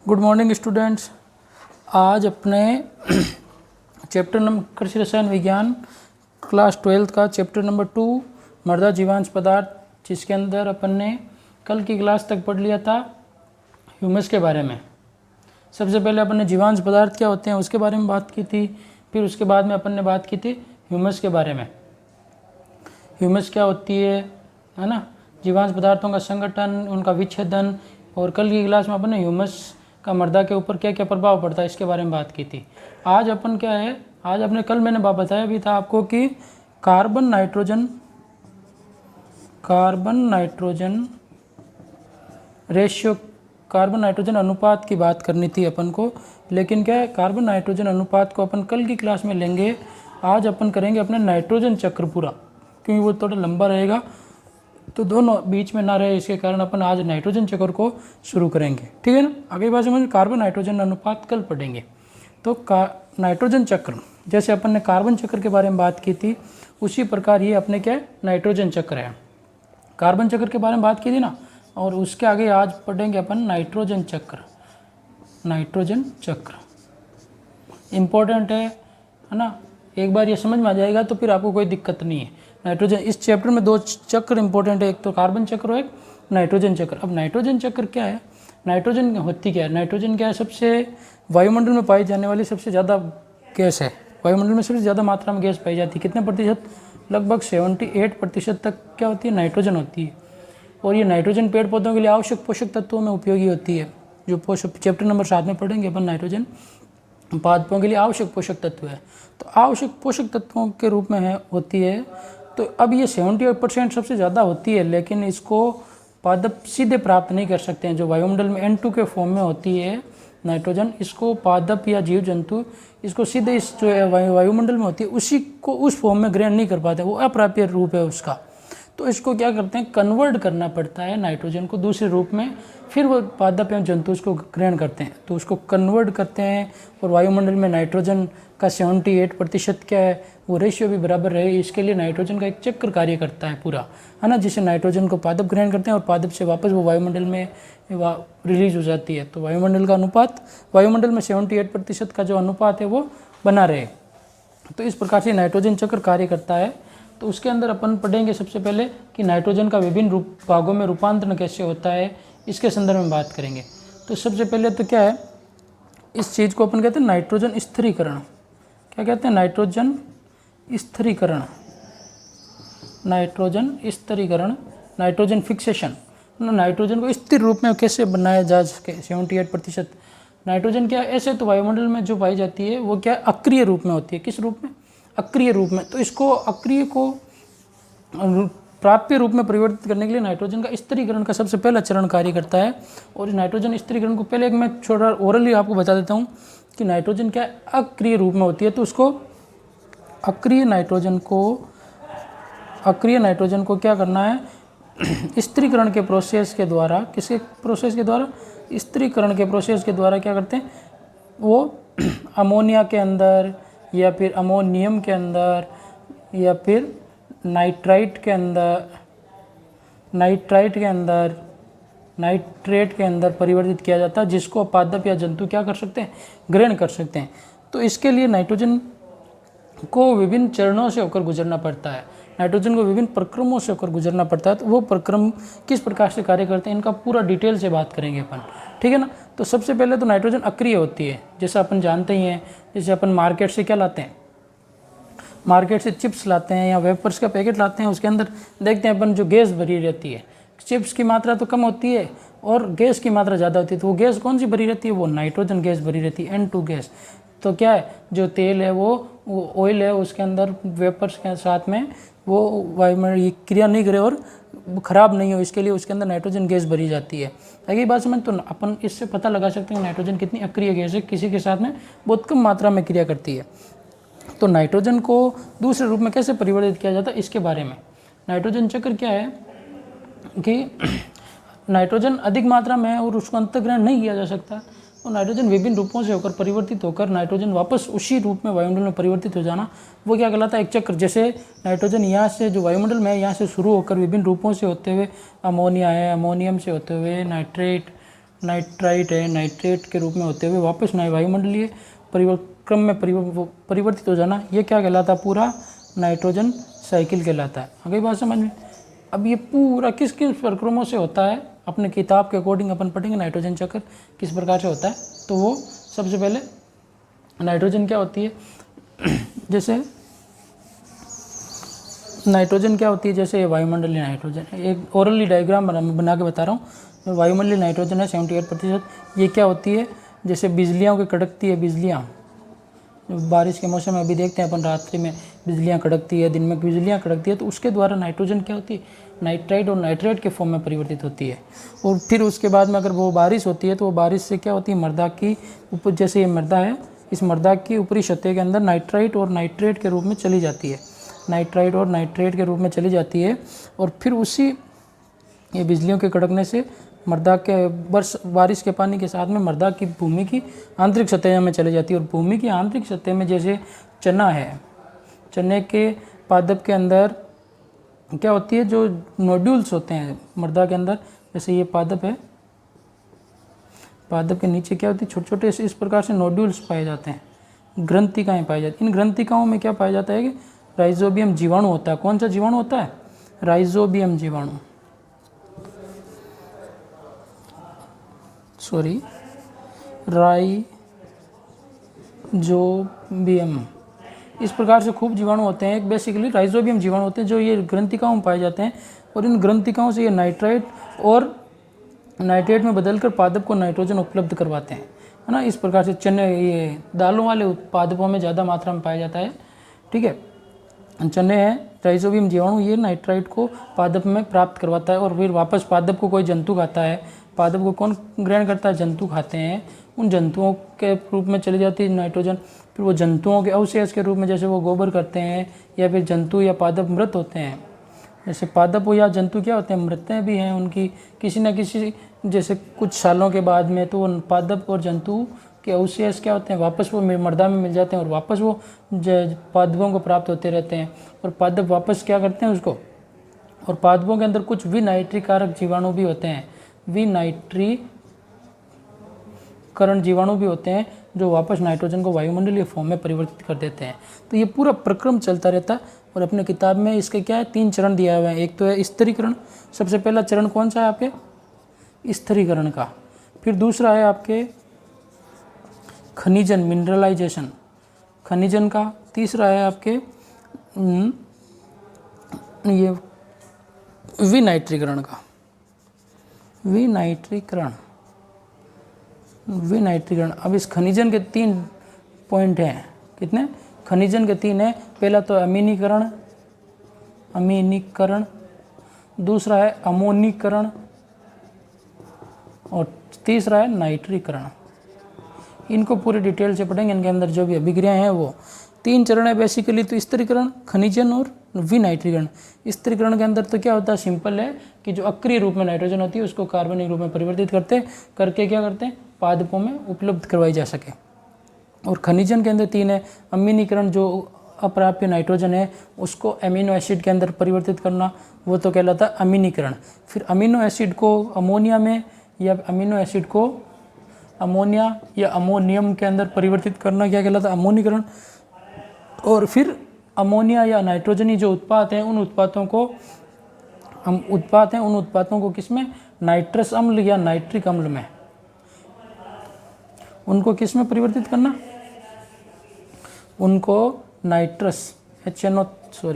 Good morning students. आज अपने chapter number कृषि रसायन विज्ञान क्लास 12 का चैप्टर नंबर 2 मृदा जीवांश पदार्थ, जिसके अंदर अपन ने कल की क्लास तक पढ़ लिया था ह्यूमस के बारे में। सबसे पहले अपन ने जीवांश पदार्थ क्या होते हैं उसके बारे में बात की थी, फिर उसके बाद में अपन ने बात की थी ह्यूमस के बारे में। ह्यूमस क्या होती है ना, जीवांश पदार्थों का संगठन, उनका विच्छेदन, और कल की क्लास में अपन ने ह्यूमस का मृदा के ऊपर क्या क्या प्रभाव पड़ता है इसके बारे में बात की थी। आज अपन क्या है, आज अपने कल मैंने बताया भी था आपको कि carbon nitrogen ratio, carbon nitrogen अनुपात की बात करनी थी अपन को। लेकिन क्या है, कार्बन नाइट्रोजन अनुपात को अपन कल की क्लास में लेंगे। आज अपन करेंगे अपने नाइट्रोजन चक्र पूरा, क्योंकि वो थोड़ा लंबा रहेगा तो दोनों बीच में ना रहे, इसके कारण अपन आज नाइट्रोजन चक्र को शुरू करेंगे। ठीक है ना। आगे बात समझ, कार्बन नाइट्रोजन अनुपात कल पढ़ेंगे। तो नाइट्रोजन चक्र, जैसे अपन ने कार्बन चक्र के बारे में बात की थी, उसी प्रकार ये अपने क्या है, नाइट्रोजन चक्र है। कार्बन चक्र के बारे में बात की थी ना, और उसके आगे आज पढ़ेंगे अपन नाइट्रोजन चक्र। नाइट्रोजन चक्र इम्पोर्टेंट है ना। एक बार ये समझ में आ जाएगा तो फिर आपको कोई दिक्कत नहीं है। नाइट्रोजन, इस चैप्टर में दो चक्र इंपॉर्टेंट है, एक तो कार्बन चक्र और एक नाइट्रोजन चक्र। अब नाइट्रोजन चक्र क्या है, नाइट्रोजन होती क्या है, नाइट्रोजन क्या है, सबसे वायुमंडल में पाई जाने वाली सबसे ज़्यादा गैस है। वायुमंडल में सबसे ज़्यादा मात्रा में गैस पाई जाती है। कितने प्रतिशत, लगभग 78% तक क्या होती है, नाइट्रोजन होती है। और ये नाइट्रोजन पेड़ पौधों के लिए आवश्यक पोषक तत्वों में उपयोगी होती है, जो पोषक चैप्टर नंबर 7 में पढ़ेंगे अपन। नाइट्रोजन पादपों के लिए आवश्यक पोषक तत्व है, तो आवश्यक पोषक तत्वों के रूप में होती है। तो अब ये 78% सबसे ज़्यादा होती है, लेकिन इसको पादप सीधे प्राप्त नहीं कर सकते हैं। जो वायुमंडल में N2 के फॉर्म में होती है नाइट्रोजन, इसको पादप या जीव जंतु इसको सीधे इस जो वायुमंडल में होती है उसी को उस फॉर्म में ग्रहण नहीं कर पाते, वो अप्राप्य रूप है उसका। तो इसको क्या करते हैं, कन्वर्ट करना पड़ता है नाइट्रोजन को दूसरे रूप में, फिर वो पादप एवं जंतु उसको ग्रहण करते हैं। तो उसको कन्वर्ट करते हैं, और वायुमंडल में नाइट्रोजन का 78% क्या है, वो रेशियो भी बराबर रहे, इसके लिए नाइट्रोजन का एक चक्र कार्य करता है पूरा, है ना। जिसे नाइट्रोजन को पादप ग्रहण करते हैं और पादप से वापस वो वायुमंडल में रिलीज हो जाती है। तो वायुमंडल का अनुपात, वायुमंडल में 78% का जो अनुपात है वो बना रहे। तो इस प्रकार से नाइट्रोजन चक्र कार्य करता है। तो उसके अंदर अपन पढ़ेंगे सबसे पहले कि नाइट्रोजन का विभिन्न भागों में रूपांतरण कैसे होता है, इसके संदर्भ में बात करेंगे। तो सबसे पहले तो क्या है, इस चीज़ को अपन कहते हैं नाइट्रोजन स्थिरीकरण। क्या कहते हैं, नाइट्रोजन स्थिरीकरण, नाइट्रोजन स्थिरीकरण, नाइट्रोजन फिक्सेशन। नाइट्रोजन को स्थिर रूप में कैसे बनाया जा सके, 78%। नाइट्रोजन क्या ऐसे तो वायुमंडल में जो पाई जाती है वो क्या अक्रिय रूप में होती है। किस रूप में, अक्रिय रूप में। तो इसको अक्रिय को प्राप्य रूप में परिवर्तित करने के लिए नाइट्रोजन का स्थिरीकरण का सबसे पहला चरण कार्य करता है। और इस नाइट्रोजन स्थिरीकरण को पहले एक मैं छोटा ओरली आपको बता देता हूँ कि नाइट्रोजन क्या अक्रिय रूप में होती है। तो उसको अक्रिय नाइट्रोजन को क्या करना है, स्थिरीकरण के प्रोसेस के द्वारा, किसके प्रोसेस के द्वारा, स्थिरीकरण के प्रोसेस के द्वारा क्या करते हैं, वो अमोनिया के अंदर या फिर अमोनियम के अंदर या फिर नाइट्रेट के अंदर परिवर्तित किया जाता है, जिसको पादप या जंतु क्या कर सकते हैं, ग्रहण कर सकते हैं। तो इसके लिए नाइट्रोजन को विभिन्न चरणों से होकर गुजरना पड़ता है, नाइट्रोजन को विभिन्न प्रक्रमों से होकर गुजरना पड़ता है। तो वो प्रक्रम किस प्रकार से कार्य करते हैं, इनका पूरा डिटेल से बात करेंगे अपन। ठीक है ना। तो सबसे पहले तो नाइट्रोजन अक्रिय होती है, जैसा अपन जानते ही हैं। जैसे अपन मार्केट से क्या लाते हैं, मार्केट से चिप्स लाते हैं या वेपर्स का पैकेट लाते हैं, उसके अंदर देखते हैं अपन जो गैस भरी रहती है, चिप्स की मात्रा तो कम होती है और गैस की मात्रा ज़्यादा होती है। तो वो गैस कौन सी भरी रहती है, वो नाइट्रोजन गैस भरी रहती है, N2 गैस। तो क्या है, जो तेल है वो ऑयल है, उसके अंदर वेपर्स के साथ में वो वायुमंडल क्रिया नहीं करे और ख़राब नहीं हो, इसके लिए उसके अंदर नाइट्रोजन गैस भरी जाती है। अगली बात समझ, तो अपन इससे पता लगा सकते हैं नाइट्रोजन कितनी अक्रिय गैस है, किसी के साथ में बहुत कम मात्रा में क्रिया करती है। तो नाइट्रोजन को दूसरे रूप में कैसे परिवर्तित किया जाता है, इसके बारे में। नाइट्रोजन चक्र क्या है कि नाइट्रोजन अधिक मात्रा में है और उसको अंतर्ग्रहण नहीं किया जा सकता। तो नाइट्रोजन विभिन्न रूपों से होकर परिवर्तित होकर नाइट्रोजन वापस उसी रूप में वायुमंडल में परिवर्तित हो जाना, वो क्या कहलाता है, एक चक्र। जैसे नाइट्रोजन यहाँ से जो वायुमंडल में है, यहाँ से शुरू होकर विभिन्न रूपों से होते हुए अमोनिया है, अमोनियम से होते हुए नाइट्रेट, नाइट्राइट है, नाइट्रेट के रूप में होते हुए वापस वायुमंडलीय क्रम में परिवर्तित हो जाना, ये क्या कहलाता है? पूरा नाइट्रोजन साइकिल कहलाता है। आ गई बात समझ में? अब ये पूरा किस किस प्रक्रमों से होता है, अपने किताब के अकॉर्डिंग अपन पढ़ेंगे नाइट्रोजन चक्र किस प्रकार से होता है। तो वो सबसे पहले नाइट्रोजन क्या होती है, जैसे नाइट्रोजन क्या होती है, जैसे ये वायुमंडलीय नाइट्रोजन, एक ओरली डायग्राम बना के बता रहा हूँ। वायुमंडलीय नाइट्रोजन है 78%। ये क्या होती है, जैसे बिजलियाँ की कड़कती है, बिजलियाँ बारिश के मौसम में अभी देखते हैं अपन, रात्रि में बिजलियाँ कड़कती है, दिन में बिजलियाँ कड़कती है, तो उसके द्वारा नाइट्रोजन क्या होती है, नाइट्राइट और नाइट्रेट के फॉर्म में परिवर्तित होती है। और फिर उसके बाद में अगर वो बारिश होती है तो वो बारिश से क्या होती है, मृदा की ऊपर, जैसे ये मृदा है, इस मृदा की ऊपरी सतह के अंदर नाइट्राइट और नाइट्रेट के रूप में चली जाती है, नाइट्राइट और नाइट्रेट के रूप में चली जाती है। और फिर उसी ये बिजलियों के कड़कने से मृदा के बारिश के पानी के साथ में मृदा की भूमि की आंतरिक सतह में चली जाती है। और भूमि की आंतरिक सतह में जैसे चना है, चने के पादप के अंदर क्या होती है, जो नोड्यूल्स होते हैं मृदा के अंदर, जैसे ये पादप है, पादप के नीचे क्या होती है, छोटे छोटे इस प्रकार से नोड्यूल्स पाए जाते हैं, ग्रंथिकाएँ पाई जाती हैं। इन ग्रंथिकाओं में क्या पाया जाता है कि राइजोबियम जीवाणु होता है। कौन सा जीवाणु होता है? राइजोबियम जीवाणु, सॉरी राइजोबियम। इस प्रकार से खूब जीवाणु होते हैं, एक बेसिकली राइजोबियम जीवाणु होते हैं जो ये ग्रंथिकाओं में पाए जाते हैं। और इन ग्रंथिकाओं से ये नाइट्राइट और नाइट्रेट में बदलकर पादप को नाइट्रोजन उपलब्ध करवाते हैं, है ना। इस प्रकार से चने, ये दालों वाले पादपों में ज़्यादा मात्रा में पाया जाता है, ठीक है। चने हैं, राइजोबियम जीवाणु, ये नाइट्राइट को पादप में प्राप्त करवाता है और फिर वापस पादप को कोई जंतु खाता है। पादप को कौन ग्रहण करता है? जंतु खाते हैं। उन जंतुओं के रूप में चली जाती है नाइट्रोजन। फिर वो जंतुओं के अवशेष के रूप में, जैसे वो गोबर करते हैं, या फिर जंतु या पादप मृत होते हैं। जैसे पादप या जंतु क्या होते हैं, मृतें भी हैं उनकी किसी न किसी, जैसे कुछ सालों के बाद में, तो पादप और जंतु के अवशेष क्या होते हैं, वापस वो मृदा में मिल जाते हैं और वापस वो पादपों को प्राप्त होते रहते हैं। और पादप वापस क्या करते हैं उसको, और पादपों के अंदर कुछ विनाइट्रीकारक जीवाणु भी होते हैं, विनाइट्रीकरण जीवाणु भी होते हैं, जो वापस नाइट्रोजन को वायुमंडलीय फॉर्म में परिवर्तित कर देते हैं। तो ये पूरा प्रक्रम चलता रहता है। और अपने किताब में इसके क्या है, 3 चरण दिया हुआ है। एक तो है स्थिरीकरण, सबसे पहला चरण कौन सा है आपके, स्थिरीकरण का। फिर दूसरा है आपके खनिजन, मिनरलाइजेशन, खनिजन का। तीसरा है आपके ये विनाइट्रीकरण का, विनाइट्रीकरण। अब इस खनिजन के 3 पॉइंट हैं, कितने? खनिजन के 3 हैं। पहला तो अमीनीकरण, दूसरा है अमोनीकरण, और तीसरा है नाइट्रीकरण। इनको पूरे डिटेल से पढ़ेंगे, इनके अंदर जो भी अभिक्रियाएं हैं वो 3 चरण है बेसिकली। तो स्थिरीकरण, खनिजन और विनाइट्रीकरण। स्थिरीकरण के अंदर तो क्या होता है, सिंपल है कि जो अक्रिय रूप में नाइट्रोजन होती है उसको कार्बनिक रूप में परिवर्तित करके क्या करते हैं, पादपों में उपलब्ध करवाई जा सके। और खनिजन के अंदर 3 है, अमीनीकरण, जो अप्राप्य नाइट्रोजन है उसको अमीनो एसिड के अंदर परिवर्तित करना, वो तो कहलाता है अमीनीकरण। फिर अमीनो एसिड को अमोनिया में, या अमीनो एसिड को अमोनिया या अमोनियम के अंदर परिवर्तित करना, क्या कहलाता है, अमोनीकरण। और फिर अमोनिया या नाइट्रोजनी जो उत्पाद हैं, उन उत्पादों को किसमें, नाइट्रस अम्ल या नाइट्रिक अम्ल में, उनको किस में परिवर्तित करना, उनको नाइट्रस HNO2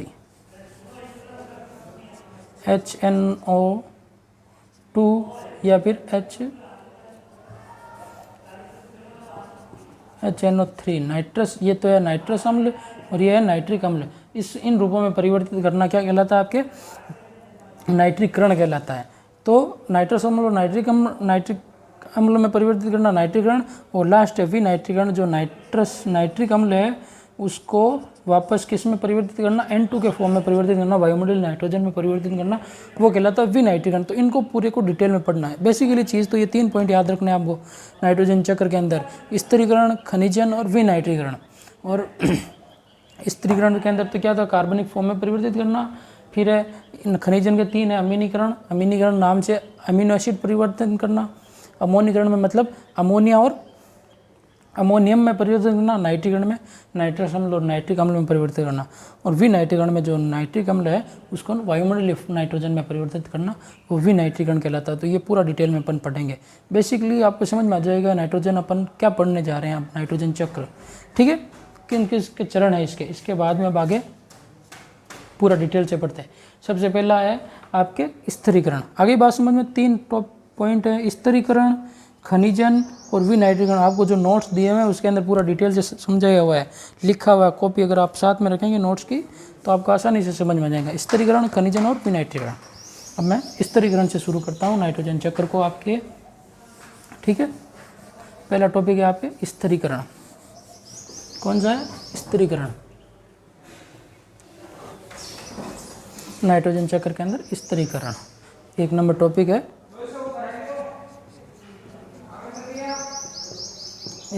या फिर HNO3, नाइट्रस, ये तो है नाइट्रस अम्ल और ये है नाइट्रिक अम्ल। इन रूपों में परिवर्तित करना क्या कहलाता है, आपके नाइट्रीकरण कहलाता है। तो नाइट्रस अम्ल और नाइट्रिक अम्ल में परिवर्तित करना नाइट्रीकरण। और लास्ट है विनाइट्रीकरण, जो नाइट्रिक अम्ल है उसको वापस किस में परिवर्तित करना, N2 के फॉर्म में परिवर्तित करना, वायुमंडलीय नाइट्रोजन में परिवर्तित करना, वो कहलाता है विनाइट्रीकरण। तो इनको पूरे को डिटेल में पढ़ना है। बेसिकली चीज़ तो ये 3 पॉइंट याद रखने हैं आपको नाइट्रोजन चक्र के अंदर, स्थिरीकरण, खनिजन और विनाइट्रीकरण। और स्थिरीकरण के अंदर तो क्या था, कार्बनिक फॉर्म में परिवर्तित करना। फिर है खनिजन के 3 है, अमीनीकरण नाम से अमीनो एसिड परिवर्तन करना। अमोनीकरण में मतलब अमोनिया और अमोनियम में परिवर्तित करना, नाइट्रीकरण में नाइट्रस अम्ल और नाइट्रिक अम्ल में परिवर्तित करना, और विनाइट्रीकरण में जो नाइट्रिक अम्ल है उसको वायुमंडलीय नाइट्रोजन में परिवर्तित करना, वो विनाइट्रीकरण कहलाता है। तो ये पूरा डिटेल में अपन पढ़ेंगे। बेसिकली आपको समझ में आ जाएगा नाइट्रोजन अपन क्या पढ़ने जा रहे हैं, आप नाइट्रोजन चक्र, ठीक है, किन किसके चरण है इसके बाद में अब आगे पूरा डिटेल से पढ़ते हैं। सबसे पहला है आपके स्थिरीकरण। आगे बात समझ में 3 टॉप पॉइंट है, स्थिरीकरण, खनिजन और विनाइट्रीकरण। आपको जो नोट्स दिए हुए हैं उसके अंदर पूरा डिटेल से समझाया हुआ है, लिखा हुआ है। कॉपी अगर आप साथ में रखेंगे नोट्स की तो आपको आसानी से समझ में आ जाएगा। स्थिरीकरण, खनिजन और विनाइट्रीकरण। अब मैं स्थिरीकरण से शुरू करता हूँ नाइट्रोजन चक्र को आपके, ठीक है। पहला टॉपिक है आपके स्थिरीकरण। कौन सा है? स्थिरीकरण। नाइट्रोजन चक्र के अंदर स्थिरीकरण 1 नंबर टॉपिक है।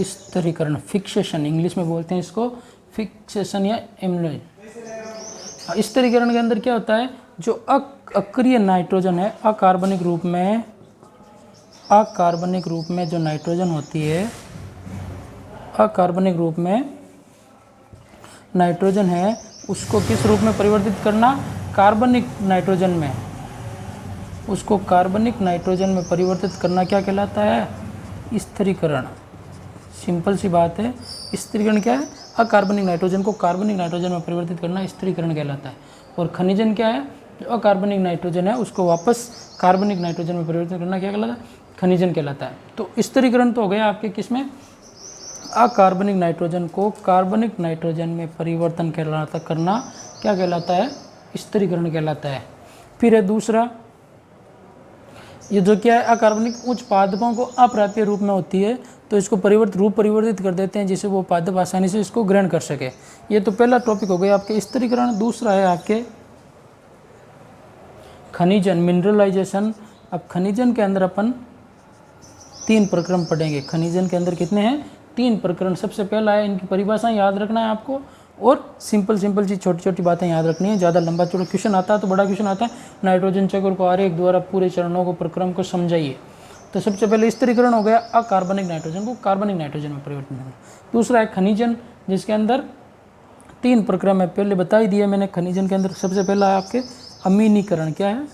स्थिरीकरण, फिक्सेशन इंग्लिश में बोलते हैं इसको, फिक्सेशन या एम्यूलेशन। स्थिरीकरण के अंदर क्या होता है, जो अक्रिय नाइट्रोजन है, अकार्बनिक रूप में जो नाइट्रोजन होती है, अकार्बनिक रूप में नाइट्रोजन है, उसको किस रूप में परिवर्तित करना? कार्बनिक नाइट्रोजन में। उसको कार्बनिक नाइट्रोजन में परिवर्तित करना क्या कहलाता है? स्थिरीकरण। सिंपल सी बात है। स्थिरीकरण क्या है? अकार्बनिक नाइट्रोजन को कार्बनिक नाइट्रोजन में परिवर्तित करना स्थिरीकरण कहलाता है। और खनिजन क्या है? जो अकार्बनिक नाइट्रोजन है उसको वापस कार्बनिक नाइट्रोजन में परिवर्तित करना क्या कहलाता है? खनिजन कहलाता है। तो स्थिरीकरण तो हो गया आपके किसमें? अकार्बनिक नाइट्रोजन को कार्बनिक नाइट्रोजन में परिवर्तन कहलाता करना क्या कहलाता है? स्थिरीकरण कहलाता है। फिर है दूसरा, ये जो क्या है, अकार्बनिक उच्च पादपों को अप्राप्य रूप में होती है तो इसको परिवर्तित कर देते हैं जिससे वो पादप आसानी से इसको ग्रहण कर सके। ये तो पहला टॉपिक हो गया आपके स्थिरीकरण। दूसरा है आपके खनिजन, मिनरलाइजेशन। अब खनिजन के अंदर अपन 3 प्रक्रम पढ़ेंगे। खनिजन के अंदर कितने हैं? 3 प्रकरण। सबसे पहला है, इनकी परिभाषाएं याद रखना है आपको, और सिंपल चीज़ छोटी छोटी बातें याद रखनी है। ज़्यादा लंबा चौड़ा क्वेश्चन आता है तो बड़ा क्वेश्चन आता है, नाइट्रोजन चक्र को आरेख द्वारा पूरे चरणों को प्रक्रम को समझाइए। तो सबसे पहले स्थिरीकरण हो गया, अकार्बनिक नाइट्रोजन को कार्बनिक नाइट्रोजन में परिवर्तन करना। दूसरा है खनिजन, जिसके अंदर 3 प्रक्रम है, पहले बता ही दिया मैंने। खनिजन के अंदर सबसे पहला है आपके अमीनीकरण। क्या है?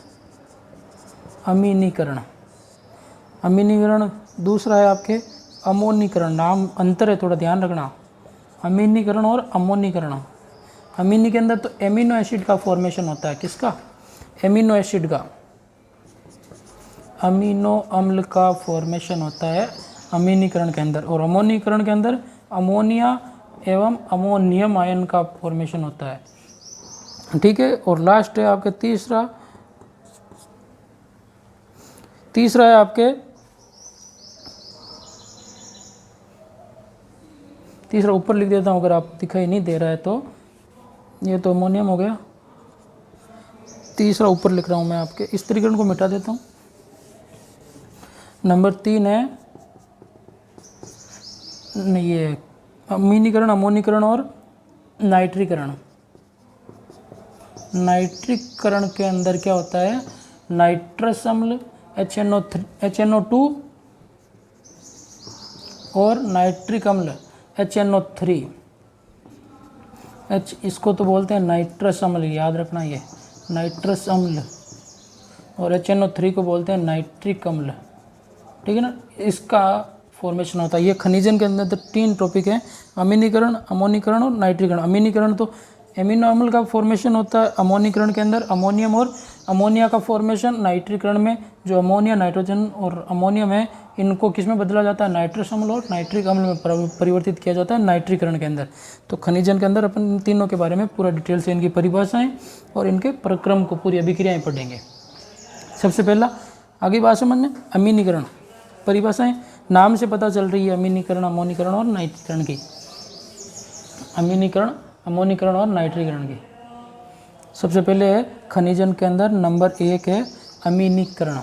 अमीनीकरण। दूसरा है आपके अमोनीकरण। नाम अंतर है, थोड़ा ध्यान रखना। अमीनीकरण और अमोनीकरण। अमीनी के अंदर तो एमिनो एसिड का फॉर्मेशन होता है। किसका? एमिनो एसिड का, अमीनो अम्ल का फॉर्मेशन होता है अमीनीकरण के अंदर। और अमोनीकरण के अंदर अमोनिया एवं अमोनियम आयन का फॉर्मेशन होता है, ठीक है। और लास्ट है आपके तीसरा है आपके तीसरा ऊपर लिख देता हूँ अगर आप दिखाई नहीं दे रहा है तो। ये तो अमोनियम हो गया, तीसरा ऊपर लिख रहा हूँ मैं आपके। स्थिरीकरण को मिटा देता हूँ। नंबर 3 है ये अमीनीकरण, अमोनीकरण और नाइट्रीकरण। नाइट्रीकरण के अंदर क्या होता है? नाइट्रस अम्ल HNO2 और नाइट्रिक अम्ल HNO3। इसको तो बोलते हैं नाइट्रस अम्ल, याद रखना ये नाइट्रस अम्ल। और HNO3 को बोलते हैं नाइट्रिक अम्ल, ठीक है ना। इसका फॉर्मेशन होता है। ये खनिजन के अंदर तो 3 टॉपिक है, अमीनीकरण, अमोनीकरण और नाइट्रीकरण। अमीनीकरण तो एमिनो अम्ल का फॉर्मेशन होता है, अमोनीकरण के अंदर अमोनियम और अमोनिया का फॉर्मेशन। नाइट्रीकरण में जो अमोनिया, नाइट्रोजन और अमोनियम है, इनको किस में बदला जाता है? नाइट्रस अम्ल और नाइट्रिक अम्ल में परिवर्तित किया जाता है नाइट्रीकरण के अंदर। तो खनिजन के अंदर अपन इन तीनों के बारे में पूरा डिटेल से इनकी परिभाषाएं और इनके प्रक्रम को, पूरी अभिक्रियाएं पढ़ेंगे। सबसे पहला आगे बात समझने, अमीनीकरण। परिभाषाएं नाम से पता चल रही है, अमीनीकरण, अमोनीकरण और नाइट्रीकरण की। अमीनीकरण, अमोनीकरण और नाइट्रीकरण की। सबसे पहले है खनिजन के अंदर नंबर 1 है अमीनीकरण।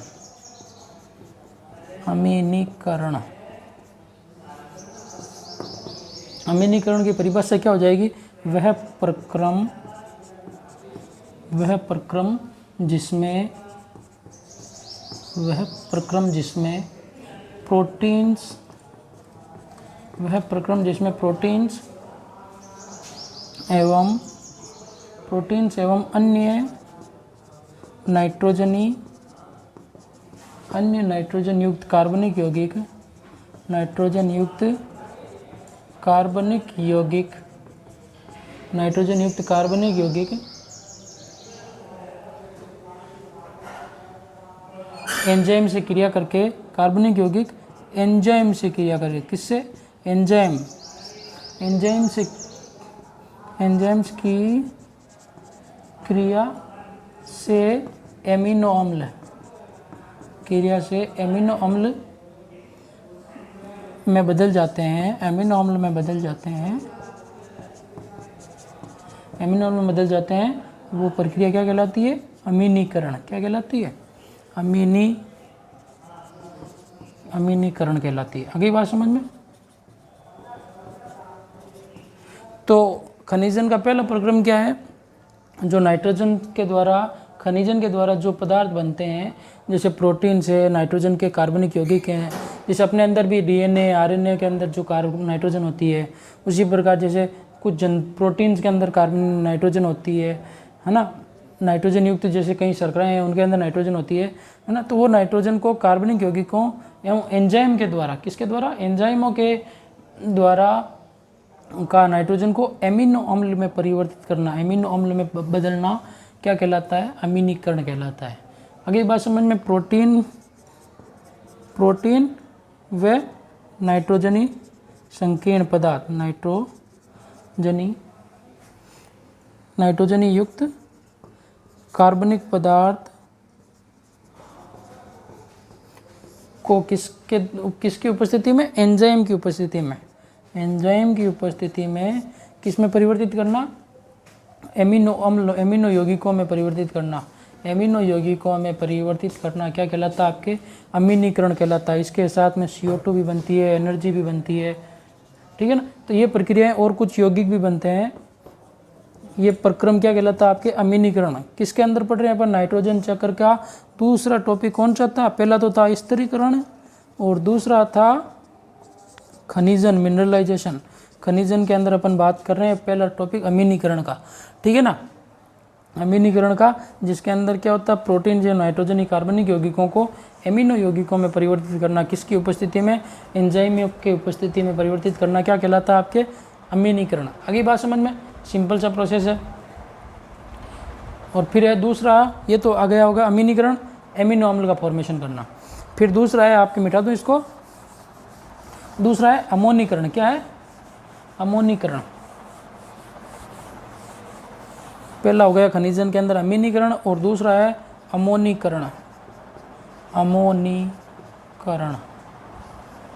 अमीनीकरण, अमीनीकरण की परिभाषा क्या हो जाएगी? वह प्रक्रम जिसमें प्रोटीन्स, वह प्रक्रम जिसमें प्रोटीन्स एवं अन्य नाइट्रोजन युक्त कार्बनिक यौगिक एंजाइम से क्रिया करके, कार्बनिक यौगिक एंजाइम से क्रिया करके, किससे? एंजाइम्स की क्रिया से एमिनो अम्ल में बदल जाते हैं, वो प्रक्रिया क्या कहलाती है? अमीनीकरण। क्या कहलाती है? अमीनीकरण कहलाती है। आगे बात समझ में? तो खनिजन का पहला प्रक्रम क्या है? जो नाइट्रोजन के द्वारा, खनिजन के द्वारा जो पदार्थ बनते हैं, जैसे प्रोटीन से नाइट्रोजन के कार्बनिक यौगिक हैं, जैसे अपने अंदर भी डीएनए आरएनए के अंदर जो नाइट्रोजन होती है, उसी प्रकार जैसे कुछ प्रोटीन्स के अंदर नाइट्रोजन होती है ना, नाइट्रोजन युक्त जैसे कई शर्कराएं हैं उनके अंदर नाइट्रोजन होती है ना, तो वो नाइट्रोजन को कार्बनिक यौगिकों एवं एंजाइम के द्वारा, किसके द्वारा? एंजाइमों के द्वारा का नाइट्रोजन को एमिनो अम्ल में परिवर्तित करना, एमिनो अम्ल में बदलना क्या कहलाता है? अमीनीकरण कहलाता है। आगे बात समझ में? प्रोटीन व नाइट्रोजनी संकीर्ण पदार्थ, नाइट्रोजनी युक्त कार्बनिक पदार्थ को किसकी उपस्थिति में? एंजाइम की उपस्थिति में किस में परिवर्तित करना? एमिनो यौगिकों में परिवर्तित करना क्या कहलाता है? आपके अमीनीकरण कहलाता है। इसके साथ में CO2 भी बनती है, एनर्जी भी बनती है, ठीक है ना। तो ये प्रक्रियाएं और कुछ यौगिक भी बनते हैं। ये प्रक्रम क्या कहलाता है? आपके अमीनीकरण। किसके अंदर पढ़ रहे हैं अपन? नाइट्रोजन चक्र का दूसरा टॉपिक कौन सा था? पहला तो था स्थिरीकरण और दूसरा था खनिजन, मिनरलाइजेशन। खनिजन के अंदर अपन बात कर रहे हैं पहला टॉपिक अमीनीकरण का, ठीक है ना। अमीनीकरण का, जिसके अंदर क्या होता है? प्रोटीन जो नाइट्रोजनी कार्बनिक यौगिकों को एमिनो यौगिकों में परिवर्तित करना, किसकी उपस्थिति में? एंजाइम की उपस्थिति में परिवर्तित करना क्या कहलाता है? आपके अमीनीकरण। आगे बात समझ में? सिंपल सा प्रोसेस है। और फिर है दूसरा, ये तो आ गया होगा अमीनीकरण, एमिनो अम्ल का फॉर्मेशन करना। फिर दूसरा है, आपके मिटा दूं इसको, दूसरा है अमोनीकरण। क्या है? अमोनीकरण। पहला हो गया खनिजन के अंदर अमीनीकरण और दूसरा है अमोनीकरण।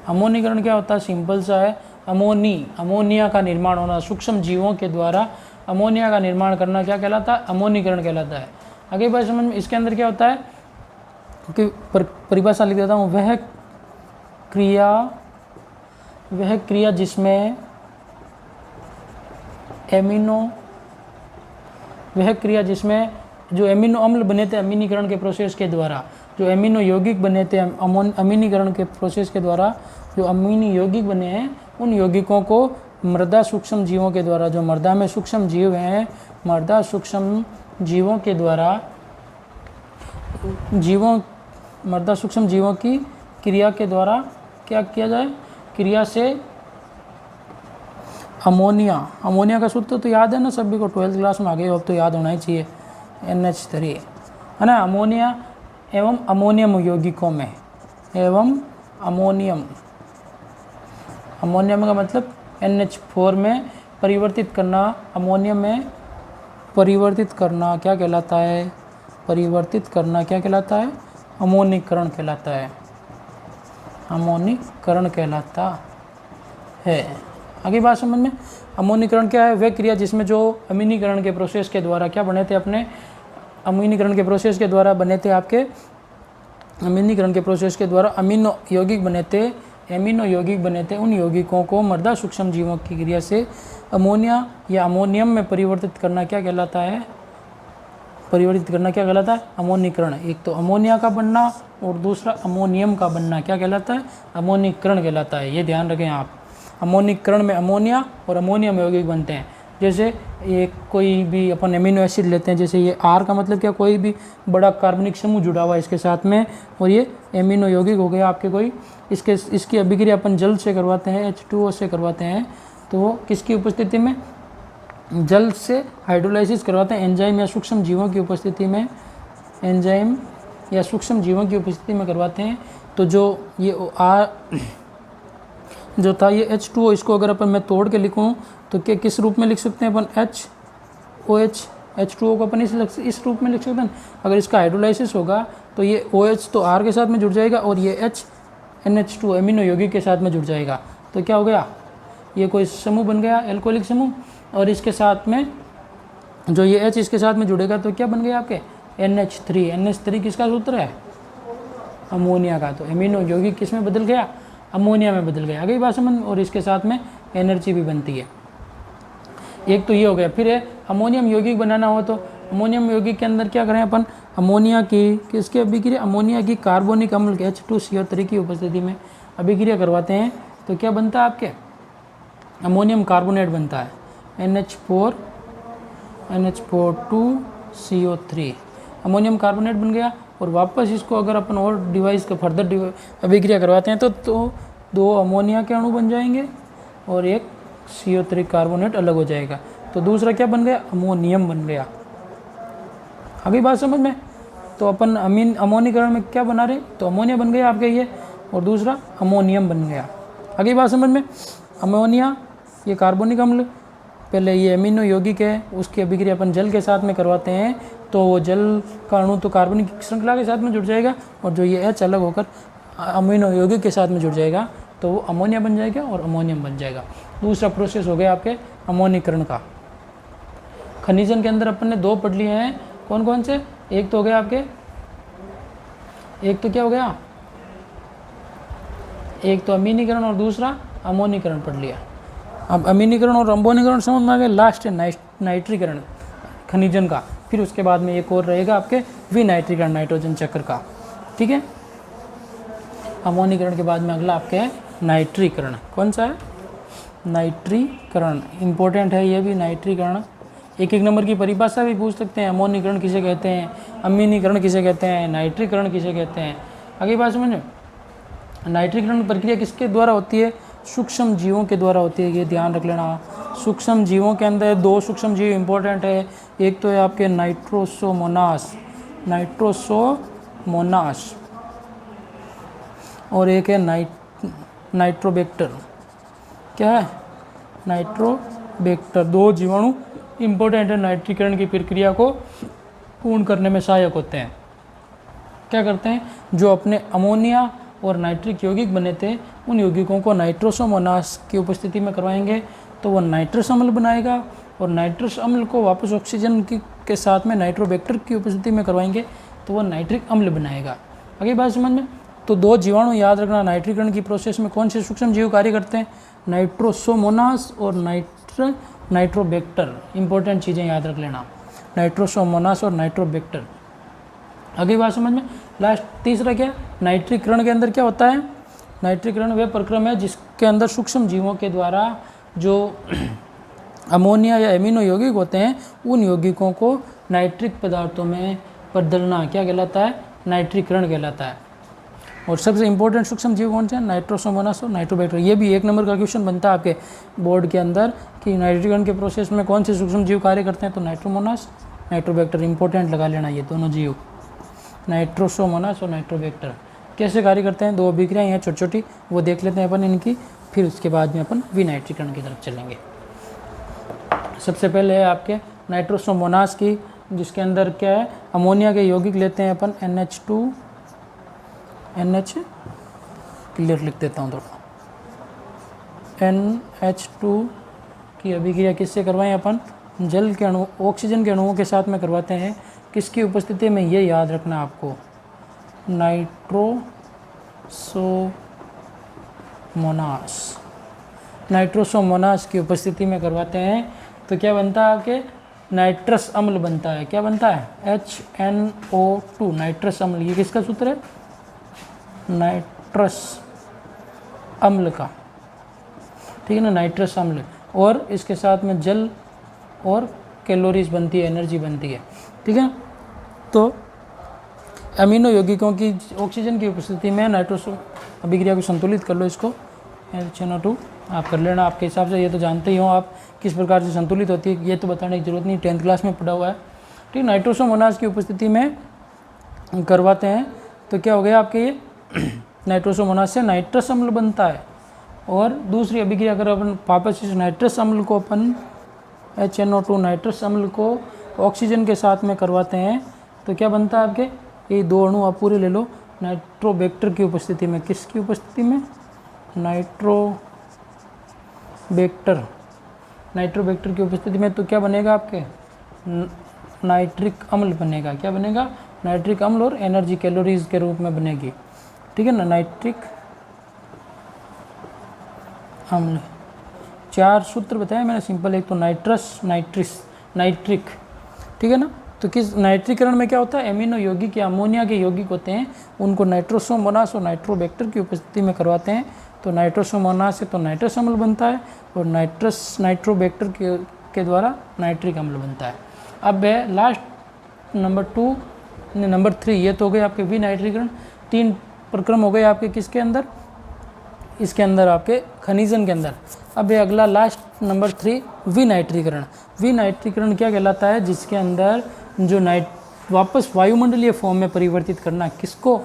अमोनीकरण क्या होता है? सिंपल सा है, अमोनिया का निर्माण होना, सूक्ष्म जीवों के द्वारा अमोनिया का निर्माण करना क्या कहलाता है? अमोनीकरण कहलाता है। आगे बात समझ में? इसके अंदर क्या होता है कि परिभाषा लिख देता हूँ, वह क्रिया जिसमें जो एमिनो अम्ल बने थे अमीनीकरण के प्रोसेस के द्वारा, जो एमिनो यौगिक बने थे अमीनीकरण के प्रोसेस के द्वारा, जो अमीनी यौगिक बने हैं, उन यौगिकों को मृदा सूक्ष्म जीवों के द्वारा, जो मृदा में सूक्ष्म जीव हैं, मृदा सूक्ष्म जीवों के द्वारा मृदा सूक्ष्म जीवों की क्रिया के द्वारा क्या किया जाए? क्रिया से अमोनिया का सूत्र तो याद है ना सभी को, 12th क्लास में आ गए, अब तो याद होना ही चाहिए, NH3 है ना। अमोनिया एवं अमोनियम यौगिकों में, अमोनियम का मतलब NH4 में परिवर्तित करना, अमोनियम में परिवर्तित करना क्या कहलाता है? क्या कहलाता है? अमोनीकरण कहलाता है। आगे बात समझ में? अमोनीकरण क्या है? वह क्रिया जिसमें जो अमीनीकरण के प्रोसेस के द्वारा क्या बने थे? अपने अमीनीकरण के प्रोसेस के द्वारा बने थे, आपके अमीनीकरण के प्रोसेस के द्वारा एमिनो यौगिक बने थे, उन यौगिकों को मृदा सूक्ष्म जीवों की क्रिया से अमोनिया या अमोनियम में परिवर्तित करना क्या कहलाता है? परिवर्तित करना क्या कहलाता है? अमोनीकरण। एक तो अमोनिया का बनना और दूसरा अमोनियम का बनना क्या कहलाता है? अमोनीकरण कहलाता है। ये ध्यान रखें आप। अमोनीकरण में अमोनिया और अमोनियम यौगिक बनते हैं। जैसे ये कोई भी अपन एमिनो एसिड लेते हैं, जैसे ये आर का मतलब क्या, कोई भी बड़ा कार्बनिक समूह जुड़ा हुआ है इसके साथ में, और ये एमिनो यौगिक हो गया आपके कोई, इसकी अभिक्रिया अपन जल से करवाते हैं, H2O से करवाते हैं। तो वो किसकी उपस्थिति में? जल से हाइड्रोलाइसिस करवाते हैं एंजाइम या सूक्ष्म जीवों की उपस्थिति में, एंजाइम या सूक्ष्म जीवों की उपस्थिति में करवाते हैं। तो जो ये जो था ये H2O, इसको अगर अपन मैं तोड़ के लिखूँ तो क्या किस रूप में लिख सकते हैं अपन? HOH, H2O को अपन इस रूप में लिख सकते हैं। अगर इसका हाइड्रोलाइसिस होगा तो ये OH तो R के साथ में जुड़ जाएगा और ये H NH2 एमिनो यौगिक के साथ में जुड़ जाएगा। तो क्या हो गया? ये कोई समूह बन गया, एल्कोहलिक समूह, और इसके साथ में जो ये H इसके साथ में जुड़ेगा तो क्या बन गया आपके? NH3। NH3 किसका सूत्र है? अमोनिया का। तो एमिनो यौगिक किस में बदल गया? अमोनिया में बदल गया। आगे बात समझ। और इसके साथ में एनर्जी भी बनती है। एक तो ये हो गया। फिर अमोनियम यौगिक बनाना हो तो अमोनियम यौगिक के अंदर क्या करें अपन? अमोनिया की किसकी अभिक्रिया? अमोनिया की कार्बोनिक अम्ल के H2CO3 की उपस्थिति में अभिक्रिया करवाते हैं। तो क्या बनता है आपके? अमोनियम कार्बोनेट बनता है, NH4 अमोनियम कार्बोनेट बन गया। और वापस इसको अगर अपन और डिवाइस का फर्दर अभिक्रिया करवाते हैं तो 2 अमोनिया के अणु बन जाएंगे और एक CO3 कार्बोनेट अलग हो जाएगा। तो दूसरा क्या बन गया? अमोनियम बन गया। आगे बात समझ में। तो अपन अमोनीकरण में क्या बना रहे? तो अमोनिया बन गया आपके ये, और दूसरा अमोनियम बन गया। आगे बात समझ में। अमोनिया ये कार्बोनिक अम्ल, पहले ये एमिनो यौगिक है, उसकी अभिक्रिया अपन जल के साथ में करवाते हैं तो वो जल का अणु तो कार्बनिक श्रृंखला के साथ में जुड़ जाएगा, और जो ये H अलग होकर अमीनो यौगिक के साथ में जुड़ जाएगा तो वो अमोनिया बन जाएगा और अमोनियम बन जाएगा। दूसरा प्रोसेस हो गया आपके अमोनीकरण का। खनिजन के अंदर अपन ने 2 पढ़ लिए हैं। कौन कौन से? एक तो हो गया आपके, एक तो क्या हो गया? एक तो अमीनीकरण और दूसरा अमोनीकरण पढ़ लिया। अब अमीनीकरण और अमोनीकरण समझ में आ गया। लास्ट है नाइट्रीकरण खनिजन का। फिर उसके बाद में एक और रहेगा आपके विनाइट्रीकरण नाइट्रोजन चक्र का। ठीक है। अमोनीकरण के बाद में अगला आपके है नाइट्रीकरण। कौन सा है? नाइट्रीकरण। इंपॉर्टेंट है ये भी नाइट्रीकरण। एक नंबर की परिभाषा भी पूछ सकते हैं। अमोनीकरण किसे कहते हैं, अमीनीकरण किसे कहते हैं, नाइट्रीकरण किसे कहते हैं। आगे बात समझो। नाइट्रीकरण प्रक्रिया किसके द्वारा होती है? सूक्ष्म जीवों के द्वारा होती है। ये ध्यान रख लेना। सूक्ष्म जीवों के अंदर 2 सूक्ष्म जीव इंपॉर्टेंट है। एक तो है आपके नाइट्रोसोमोनास और एक है नाइट्रोबैक्टर। क्या है? नाइट्रोबैक्टर। 2 जीवाणु इंपॉर्टेंट है, नाइट्रीकरण की प्रक्रिया को पूर्ण करने में सहायक होते हैं। क्या करते हैं? जो अपने अमोनिया और नाइट्रिक यौगिक बने थे उन यौगिकों को नाइट्रोसोमोनास की उपस्थिति में करवाएंगे तो वो नाइट्रस अम्ल बनाएगा, और नाइट्रस अम्ल को वापस ऑक्सीजन के साथ में नाइट्रोबैक्टर की उपस्थिति में करवाएंगे तो वो नाइट्रिक अम्ल बनाएगा। आगे बात समझ में। तो 2 जीवाणु याद रखना। नाइट्रीकरण की प्रोसेस में कौन से सूक्ष्म जीव कार्य करते हैं? नाइट्रोसोमोनास और नाइट्रोबैक्टर। इंपॉर्टेंट चीज़ें याद रख लेना, नाइट्रोसोमोनास और नाइट्रोबैक्टर। आगे बात समझ में। लास्ट तीसरा क्या? नाइट्रीकरण के अंदर क्या होता है? नाइट्रीकरण वह प्रक्रम है जिसके अंदर सूक्ष्म जीवों के द्वारा जो अमोनिया या एमिनो यौगिक होते हैं उन यौगिकों को नाइट्रिक पदार्थों में बदलना क्या कहलाता है? नाइट्रीकरण कहलाता है। और सबसे इंपॉर्टेंट सूक्ष्म जीव कौन से हैं? नाइट्रोसोमोनास और नाइट्रोबैक्टर। ये भी 1 नंबर का क्वेश्चन बनता है आपके बोर्ड के अंदर कि नाइट्रीकरण के प्रोसेस में कौन से सूक्ष्म जीव कार्य करते हैं? तो नाइट्रोमोनास, नाइट्रोबैक्टर। इंपॉर्टेंट लगा लेना ये दोनों जीव, नाइट्रोसोमोनास और नाइट्रोबैक्टर। कैसे कार्य करते हैं? 2 अभिक्रियाएं हैं छोटी छोटी, वो देख लेते हैं अपन इनकी, फिर उसके बाद में अपन विनाइट्रीकरण की तरफ चलेंगे। सबसे पहले है आपके नाइट्रोसोमोनास की, जिसके अंदर क्या है? अमोनिया के यौगिक लेते हैं अपन NH क्लियर लिख देता हूँ थोड़ा। NH2 की अभिक्रिया किससे करवाएं अपन? जल के अणु, ऑक्सीजन के अणुओं के साथ में करवाते हैं। किसकी उपस्थिति में? ये याद रखना आपको, नाइट्रोसोमोनास की उपस्थिति में करवाते हैं। तो क्या बनता है आपके? नाइट्रस अम्ल बनता है। क्या बनता है? HNO2 नाइट्रस अम्ल। ये किसका सूत्र है? नाइट्रस अम्ल का, ठीक है ना, नाइट्रस अम्ल। और इसके साथ में जल और कैलोरीज बनती है, एनर्जी बनती है, ठीक है। तो अमीनो यौगिकों की ऑक्सीजन की उपस्थिति में नाइट्रोस अभिक्रिया को संतुलित कर लो। इसको HNO2 आप कर लेना आपके हिसाब से, ये तो जानते ही हो आप किस प्रकार से संतुलित होती है, ये तो बताने की जरूरत नहीं, 10th क्लास में पढ़ा हुआ है, ठीक। नाइट्रोसोमोनास की उपस्थिति में करवाते हैं तो क्या हो गया आपके, ये नाइट्रोसोमोनास से नाइट्रस अम्ल बनता है। और दूसरी अभिक्रिया अगर अपन वापस इस नाइट्रस अम्ल को अपन HNO2 नाइट्रस अम्ल को ऑक्सीजन के साथ में करवाते हैं तो क्या बनता है आपके, ये दो अणु आप पूरे ले लो नाइट्रोबैक्टर की उपस्थिति में। किसकी उपस्थिति में? नाइट्रोबैक्टर की उपस्थिति में। तो क्या बनेगा आपके, नाइट्रिक अम्ल बनेगा। क्या बनेगा? नाइट्रिक अम्ल, और एनर्जी कैलोरीज के रूप में बनेगी, ठीक है ना, नाइट्रिक अम्ल। 4 सूत्र बताए मैंने सिंपल, एक तो नाइट्रस, नाइट्रिक, ठीक है ना। तो किस नाइट्रीकरण में क्या होता है, एमिनो यौगिक या अमोनिया के यौगिक होते हैं, उनको नाइट्रोसोमोनास और नाइट्रोबैक्टर की उपस्थिति में करवाते हैं तो नाइट्रोसोमोनास से तो नाइट्रस अम्ल बनता है और नाइट्रोबैक्टर के द्वारा नाइट्रिक अम्ल बनता है। अब है लास्ट नंबर 3, ये तो हो गए आपके विनाइट्रीकरण। 3 प्रक्रम हो गए आपके किसके अंदर, इसके अंदर आपके खनिजन के अंदर। अब ये अगला लास्ट नंबर 3 विनाइट्रीकरण। विनाइट्रीकरण क्या कहलाता है, जिसके अंदर जो वापस वायुमंडलीय फॉर्म में परिवर्तित करना। किसको?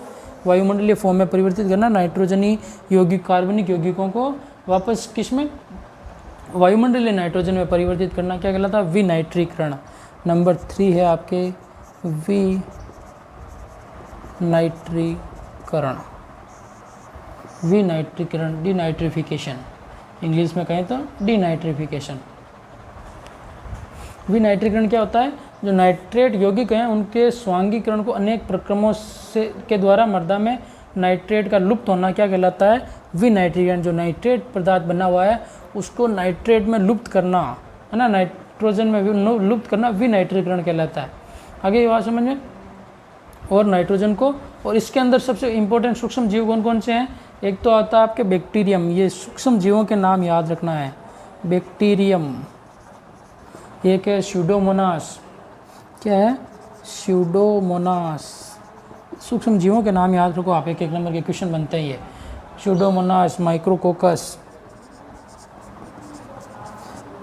वायुमंडलीय फॉर्म में परिवर्तित करना, नाइट्रोजनी यौगिक, कार्बनिक यौगिकों को वापस किस में, वायुमंडलीय नाइट्रोजन में परिवर्तित करना क्या कहलाता है, विनाइट्रीकरण। नंबर 3 है आपके विनाइट्रीकरण। विनाइट्रीकरण, डिनाइट्रिफिकेशन, इंग्लिश में कहें तो डिनाइट्रिफिकेशन। विनाइट्रीकरण क्या होता है, जो नाइट्रेट यौगिक हैं उनके स्वांगीकरण को अनेक प्रक्रमों से के द्वारा मृदा में नाइट्रेट का लुप्त होना क्या कहलाता है, विनाइट्रीकरण। जो नाइट्रेट पदार्थ बना हुआ है उसको नाइट्रेट में लुप्त करना, है ना, नाइट्रोजन में लुप्त करना विनाइट्रीकरण कहलाता है। आगे ये बात समझ में। और नाइट्रोजन को, और इसके अंदर सबसे इंपॉर्टेंट सूक्ष्म जीव कौन कौन से हैं, एक तो आता है आपके बैक्टीरियम। ये सूक्ष्म जीवों के नाम याद रखना है, बैक्टीरियम। एक है स्यूडोमोनास। क्या है? स्यूडोमोनास। सूक्ष्म जीवों के नाम याद रखो आप, एक नंबर के क्वेश्चन बनते हैं ये। स्यूडोमोनास, माइक्रोकोकस,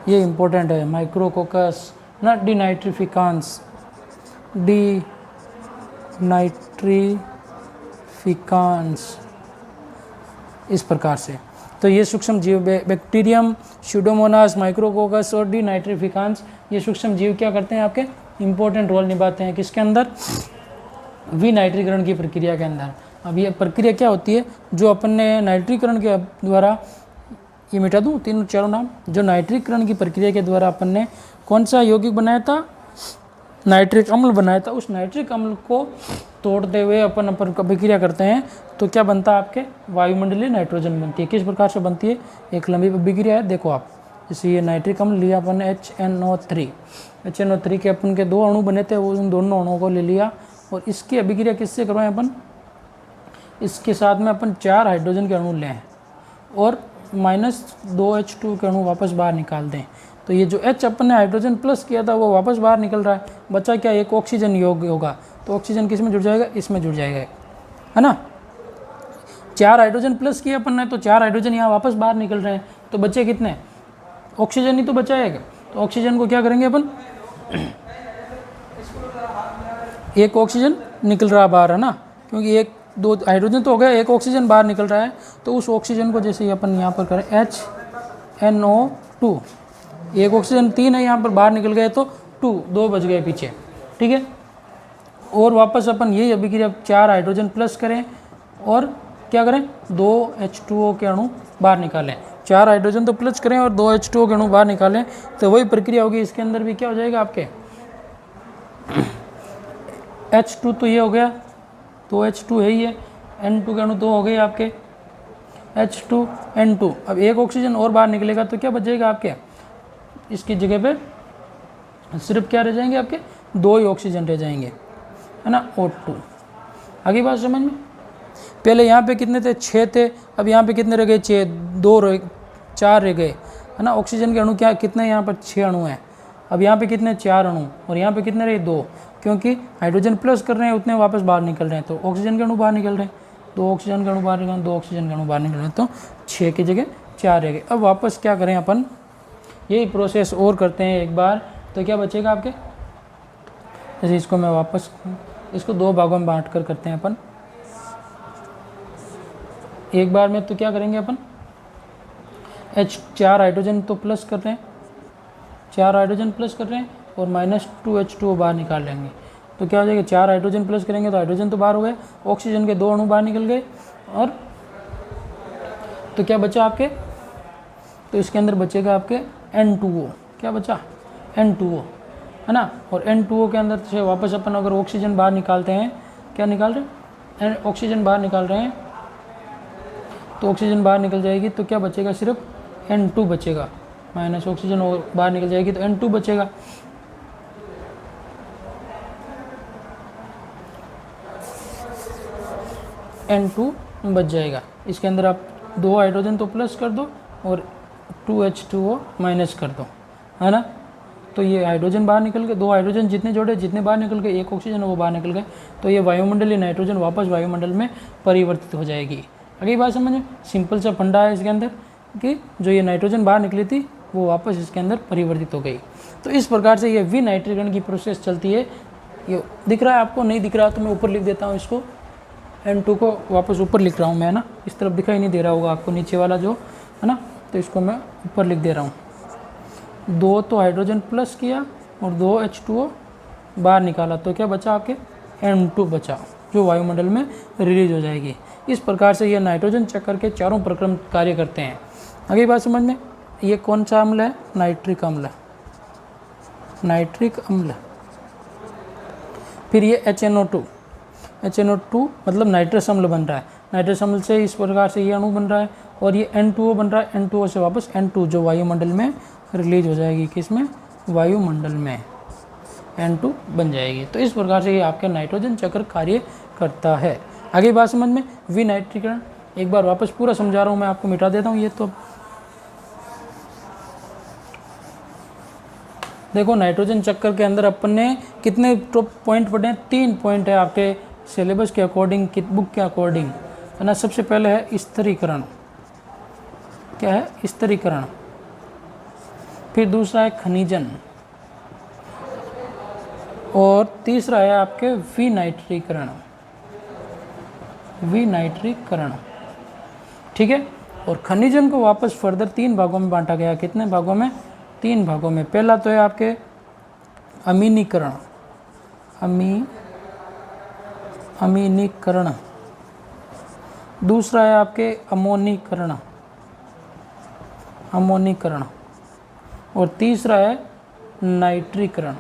ये इंपॉर्टेंट है, माइक्रोकोकस ना, डिनाइट्रिफिकांस, डिनाइट्रिफिकांस, इस प्रकार से। तो ये सूक्ष्म जीव बैक्टीरियम, स्यूडोमोनास, माइक्रोकोकस और डिनाइट्रिफिकांस, ये सूक्ष्म जीव क्या करते हैं आपके, इंपॉर्टेंट रोल निभाते हैं किसके अंदर, विनाइट्रीकरण की प्रक्रिया के अंदर। अब ये प्रक्रिया क्या होती है, जो अपन ने नाइट्रीकरण के द्वारा, ये मिटा दूँ 3-4 नाम, जो नाइट्रीकरण की प्रक्रिया के द्वारा अपन ने कौन सा यौगिक बनाया था, नाइट्रिक अम्ल बनाया था, उस नाइट्रिक अम्ल को तोड़ते हुए अपन अभिक्रिया करते हैं तो क्या बनता है आपके, वायुमंडलीय नाइट्रोजन बनती है। किस प्रकार से बनती है, एक लंबी अभिक्रिया है, देखो आप। जैसे ये नाइट्रिक अम्ल लिया अपन HNO3 के अपन के 2 अणु बने थे, वो उन दोनों अणुओं को ले लिया और इसकी अभिक्रिया किससे करवाएं अपन, इसके साथ में अपन 4 हाइड्रोजन के अणु लें और -2H2 के अणु वापस बाहर निकाल दें। तो ये जो H अपन ने हाइड्रोजन प्लस किया था वो वापस बाहर निकल रहा है, बचा क्या, एक ऑक्सीजन योग होगा। तो ऑक्सीजन किस में जुड़ जाएगा, इसमें जुड़ जाएगा, है ना। 4 हाइड्रोजन प्लस किया अपन ने तो 4 हाइड्रोजन यहाँ वापस बाहर निकल रहे हैं, तो बचे कितने, ऑक्सीजन ही तो बचाएगा। तो ऑक्सीजन को क्या करेंगे अपन, एक ऑक्सीजन निकल रहा बाहर, है ना, क्योंकि 1-2 हाइड्रोजन तो हो गया, एक ऑक्सीजन बाहर निकल रहा है। तो उस ऑक्सीजन को जैसे अपन यहाँ पर करें HNO2, एक ऑक्सीजन 3 है यहाँ पर बाहर निकल गए तो 2 बच गए पीछे, ठीक है। और वापस अपन यही अभिक्रिया 4 हाइड्रोजन प्लस करें और क्या करें, 2H2O के अणु बाहर निकालें। 4 हाइड्रोजन तो प्लस करें और 2H2O के अणु बाहर निकालें, तो वही प्रक्रिया होगी। इसके अंदर भी क्या हो जाएगा आपके, H2 तो ये हो गया, 2H2 है ही है, N2 के अणु 2 हो गए आपके, H2N2। अब एक ऑक्सीजन और बाहर निकलेगा तो क्या बचेगा आपके, इसकी जगह पे सिर्फ क्या रह जाएंगे आपके, 2 ही ऑक्सीजन रह जाएंगे, है ना, O2। आगे बात समझ में। पहले यहाँ पे कितने थे, 6 थे, अब यहाँ पे कितने रह गए, 4 रह गए, है ना। ऑक्सीजन के अणु क्या कितने, यहाँ पर 6 अणु हैं, अब यहाँ पे कितने, 4 अणु, और यहाँ पे कितने रहे, 2, क्योंकि हाइड्रोजन प्लस कर रहे हैं उतने वापस बाहर निकल रहे हैं, तो ऑक्सीजन के अणु बाहर निकल रहे हैं, 2 ऑक्सीजन के अणु बाहर निकल रहे हैं, 2 ऑक्सीजन के अणु बाहर निकल रहे हैं, तो 6 की जगह 4 रह गए। अब वापस क्या करें अपन, यही प्रोसेस और करते हैं एक बार, तो क्या बचेगा आपके, जैसे इसको मैं वापस, इसको 2 भागों में बांट कर करते हैं अपन एक बार में। तो क्या करेंगे अपन, H4 हाइड्रोजन तो प्लस कर रहे हैं, 4 हाइड्रोजन प्लस कर रहे हैं, और -2H2O बाहर निकाल लेंगे, तो क्या हो जाएगा, 4 हाइड्रोजन प्लस करेंगे तो हाइड्रोजन तो बाहर हो गए, ऑक्सीजन के 2 अणु बाहर निकल गए, और तो क्या बचा आपके, तो इसके अंदर बचेगा आपके N2O, क्या बचा, N2O, है ना। और N2O के अंदर से वापस अपन अगर ऑक्सीजन बाहर निकालते हैं, क्या निकाल रहे हैं, ऑक्सीजन बाहर निकाल रहे हैं, तो ऑक्सीजन बाहर निकल जाएगी, तो क्या बचेगा, सिर्फ N2 बचेगा, माइनस ऑक्सीजन और बाहर निकल जाएगी तो N2 बचेगा। N2 बच जाएगा, इसके अंदर आप 2 हाइड्रोजन तो प्लस कर दो और 2H2O माइनस कर दो, है ना। तो ये हाइड्रोजन बाहर निकल गए, 2 हाइड्रोजन जितने जोड़े जितने बाहर निकल गए, 1 ऑक्सीजन वो बाहर निकल गए, तो ये वायुमंडलीय नाइट्रोजन वापस वायुमंडल में परिवर्तित हो जाएगी। अगली बात समझे, सिंपल सा फंडा है इसके अंदर कि जो ये नाइट्रोजन बाहर निकली थी वो वापस इसके अंदर परिवर्तित हो गई। तो इस प्रकार से ये विनाइट्रीकरण की प्रोसेस चलती है। ये दिख रहा है आपको, नहीं दिख रहा तो मैं ऊपर लिख देता हूँ, इसको N2 को वापस ऊपर लिख रहा हूँ मैं, ना, इस तरफ दिखाई नहीं दे रहा होगा आपको नीचे वाला जो, है ना, तो इसको मैं ऊपर लिख दे रहा हूँ। 2 तो हाइड्रोजन प्लस किया और 2H2O बाहर निकाला, तो क्या बचा आपके, N2 बचा, जो वायुमंडल में रिलीज हो जाएगी। इस प्रकार से ये नाइट्रोजन चक्र के चारों प्रक्रम कार्य करते हैं। अगली बात समझ में, ये कौन सा अम्ल है, नाइट्रिक अम्ल, नाइट्रिक अम्ल। फिर ये HNO2 मतलब नाइट्रस अम्ल बन रहा है, नाइट्रस अम्ल से इस प्रकार से ये अणु बन रहा है, और ये N2O बन रहा है, N2O से वापस N2 जो वायुमंडल में रिलीज हो जाएगी, किसमें, वायुमंडल में N2 बन जाएगी। तो इस प्रकार से ये आपका नाइट्रोजन चक्र कार्य करता है। आगे बात समझ में, विनाइट्रीकरण एक बार वापस पूरा समझा रहा हूँ मैं, आपको मिटा देता हूँ ये। तो देखो नाइट्रोजन चक्र के अंदर अपन ने कितने पॉइंट पढ़े हैं, 3 पॉइंट है आपके सिलेबस के अकॉर्डिंग, बुक के अकॉर्डिंग, है ना। सबसे पहले है स्थिरीकरण, क्या है, स्थिरीकरण। फिर दूसरा है खनिजन, और तीसरा है आपके विनाइट्रीकरण, विनाइट्रीकरण, ठीक है। और खनिजन को वापस फर्दर 3 भागों में बांटा गया, कितने भागों में, 3 भागों में। पहला तो है आपके अमीनीकरण, अमीनीकरण। दूसरा है आपके अमोनीकरण, अमोनीकरण। और तीसरा है नाइट्रीकरण।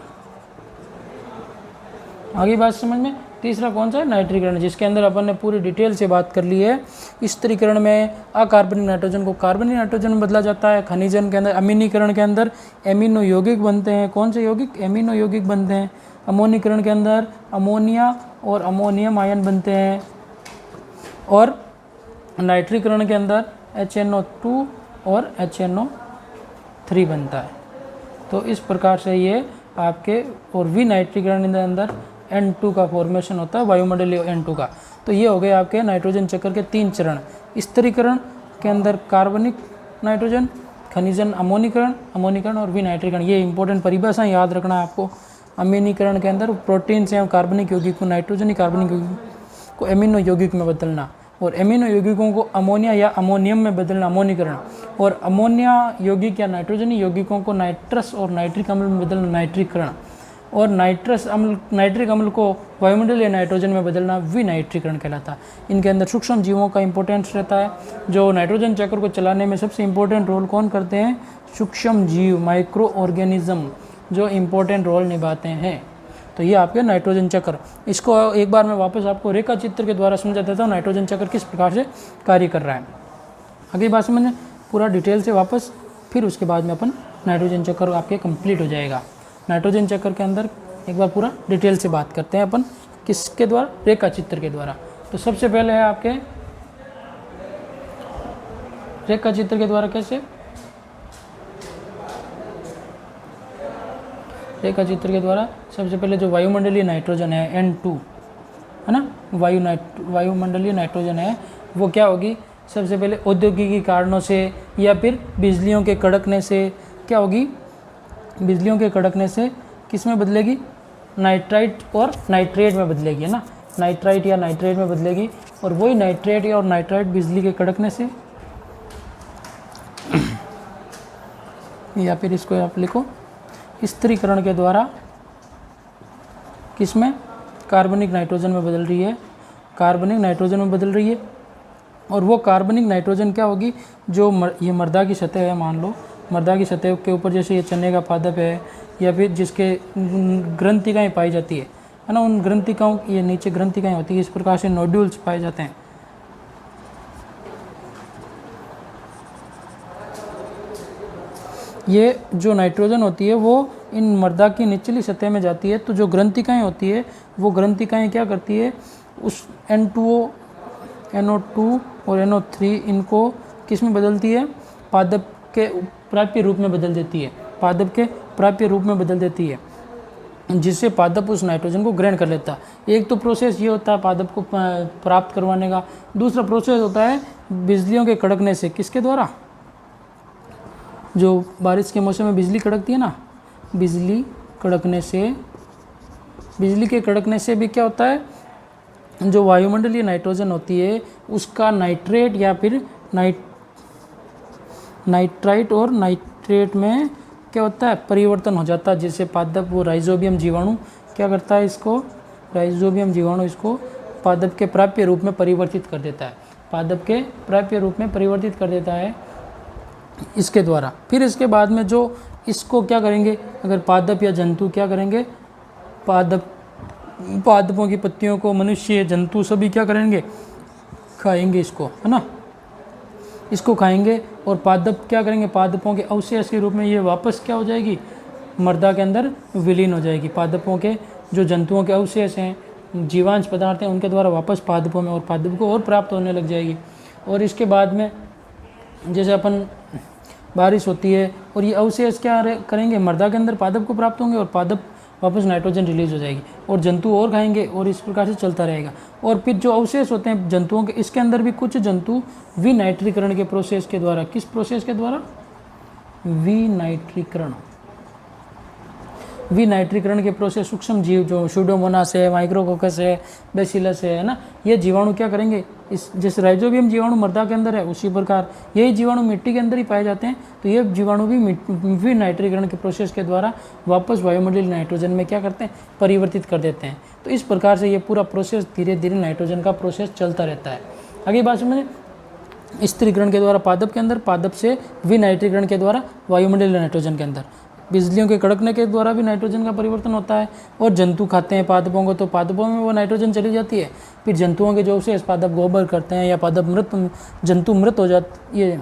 आगे बात समझ में, तीसरा कौन सा है, नाइट्रीकरण, जिसके अंदर अपन ने पूरी डिटेल से बात कर ली है। स्थिरीकरण में अकार्बनिक नाइट्रोजन को कार्बनिक नाइट्रोजन में बदला जाता है। खनिजन के अंदर, अमीनीकरण के अंदर एमिनो यौगिक बनते हैं, कौन से यौगिक, एमिनो यौगिक बनते हैं। अमोनीकरण के अंदर अमोनिया और अमोनियम आयन बनते हैं। और नाइट्रीकरण के अंदर HNO2 और HNO3 बनता है। तो इस प्रकार से ये आपके, और विनाइट्रीकरण के अंदर N2 का फॉर्मेशन होता है, वायुमंडलीय N2 का। तो ये हो गए आपके नाइट्रोजन चक्र के 3 चरण। स्थिरीकरण के अंदर कार्बनिक नाइट्रोजन, खनिजन अमोनीकरण और विनाइट्रीकरण। ये इंपॉर्टेंट परिभाषा याद रखना है आपको। अमीनीकरण के अंदर प्रोटीन से कार्बनिक यौगिक को, नाइट्रोजन कार्बनिक यौगिक को एमिनो यौगिक में बदलना, और एमिनो यौगिकों को अमोनिया या अमोनियम में बदलना, अमोनीकरण। और अमोनिया यौगिक या नाइट्रोजनी यौगिकों को नाइट्रस और नाइट्रिक अम्ल में बदलना, नाइट्रीकरण। और नाइट्रिक अम्ल को वायुमंडलीय नाइट्रोजन में बदलना विनाइट्रीकरण कहलाता है। इनके अंदर सूक्ष्म जीवों का इंपॉर्टेंस रहता है। जो नाइट्रोजन चक्र को चलाने में सबसे इंपॉर्टेंट रोल कौन करते हैं, सूक्ष्म जीव, माइक्रो ऑर्गेनिज्म, जो इम्पोर्टेंट रोल निभाते हैं। तो ये आपके नाइट्रोजन चक्र। इसको एक बार मैं वापस आपको रेखा चित्र के द्वारा समझा देता हूँ, नाइट्रोजन चक्र किस प्रकार से कार्य कर रहा है। अगली बात समझें पूरा डिटेल से वापस, फिर उसके बाद में अपन नाइट्रोजन चक्र आपके कंप्लीट हो जाएगा। नाइट्रोजन चक्र के अंदर एक बार पूरा डिटेल से बात करते हैं अपन, किसके द्वारा, रेखा चित्र के द्वारा। तो सबसे पहले है आपके रेखा चित्र के द्वारा कैसे, रेखा चित्र के द्वारा सबसे पहले जो वायुमंडलीय नाइट्रोजन है N2 है ना, वायुमंडलीय नाइट्रोजन है, वो क्या होगी, सबसे पहले औद्योगिकी कारणों से या फिर बिजलियों के कड़कने से क्या होगी, बिजलियों के कड़कने से किस में बदलेगी, नाइट्राइट और नाइट्रेट में बदलेगी, है ना, नाइट्राइट या नाइट्रेट में बदलेगी। और वही नाइट्रेट या और नाइट्राइट बिजली के कड़कने से या फिर इसको आप लिखो स्थिरीकरण के द्वारा किसमें, कार्बनिक नाइट्रोजन में बदल रही है, कार्बनिक नाइट्रोजन में बदल रही है। और वो कार्बनिक नाइट्रोजन क्या होगी, जो ये मृदा की सतह है, मान लो मृदा की सतह के ऊपर जैसे ये चने का पादप है या फिर जिसके ग्रंथिकाएँ पाई जाती है ना, उन ग्रंथिकाओं, ये नीचे ग्रंथिकाएँ होती है, इस प्रकार से नोड्यूल्स पाए जाते हैं। ये जो नाइट्रोजन होती है वो इन मृदा की निचली सतह में जाती है, तो जो ग्रंथिकाएँ होती है वो ग्रंथिकाएँ क्या करती है, उस N2O, NO2 और NO3 इनको किस में बदलती है, पादप के प्राप्य रूप में बदल देती है, पादप के प्राप्य रूप में बदल देती है, जिससे पादप उस नाइट्रोजन को ग्रहण कर लेता है। एक तो प्रोसेस ये होता है पादप को प्राप्त करवाने का, दूसरा प्रोसेस होता है बिजलियों के कड़कने से, किसके द्वारा, जो बारिश के मौसम में बिजली कड़कती है ना, बिजली कड़कने से, बिजली के कड़कने से भी क्या होता है, जो वायुमंडलीय नाइट्रोजन होती है उसका नाइट्रेट या फिर नाइट्राइट और नाइट्रेट में क्या होता है, परिवर्तन हो जाता है, जिससे पादप वो राइजोबियम जीवाणु क्या करता है, इसको राइजोबियम जीवाणु इसको पादप के प्राप्य रूप में परिवर्तित कर देता है, पादप के प्राप्य रूप में परिवर्तित कर देता है इसके द्वारा। फिर इसके बाद में जो इसको क्या करेंगे, अगर पादप या जंतु क्या करेंगे, पादपों की पत्तियों को मनुष्य जंतु सभी क्या करेंगे, खाएंगे इसको, है ना, इसको खाएंगे। और पादप क्या करेंगे, पादपों के अवशेष के रूप में ये वापस क्या हो जाएगी, मृदा के अंदर विलीन हो जाएगी। पादपों के जो जंतुओं के अवशेष हैं, जीवांश पदार्थ हैं, उनके द्वारा वापस पादपों में और पादप को और प्राप्त होने लग जाएगी। और इसके बाद में जैसे अपन बारिश होती है और ये अवशेष क्या करेंगे, मृदा के अंदर पादप को प्राप्त होंगे और पादप वापस नाइट्रोजन रिलीज हो जाएगी और जंतु और खाएंगे और इस प्रकार से चलता रहेगा। और फिर जो अवशेष होते हैं जंतुओं के, इसके अंदर भी कुछ जंतु विनाइट्रीकरण के प्रोसेस के द्वारा, किस प्रोसेस के द्वारा, विनाइट्रीकरण, विनाइट्रीकरण के प्रोसेस, सूक्ष्म जीव जो सूडोमोनास है, माइक्रोकोकस है, बेसिलस है ना, ये जीवाणु क्या करेंगे, इस जैसे राइजोबियम जीवाणु मृदा के अंदर है उसी प्रकार यही जीवाणु मिट्टी के अंदर ही पाए जाते हैं। तो ये जीवाणु भी विनाइट्रीकरण के प्रोसेस के द्वारा वापस वायुमंडलीय नाइट्रोजन में क्या करते हैं, परिवर्तित कर देते हैं। तो इस प्रकार से ये पूरा प्रोसेस धीरे धीरे नाइट्रोजन का प्रोसेस चलता रहता है। आगे बात समझें, स्थिरीकरण के द्वारा पादप के अंदर, पादप से विनाइट्रीकरण के द्वारा वायुमंडलीय नाइट्रोजन के अंदर, बिजलियों के कड़कने के द्वारा भी नाइट्रोजन का परिवर्तन होता है। और जंतु खाते हैं पादपों को, तो पादपों में वो नाइट्रोजन चली जाती है। फिर जंतुओं के जो अवशेष पादप गोबर करते हैं या पादप मृत, जंतु मृत हो जाते, ये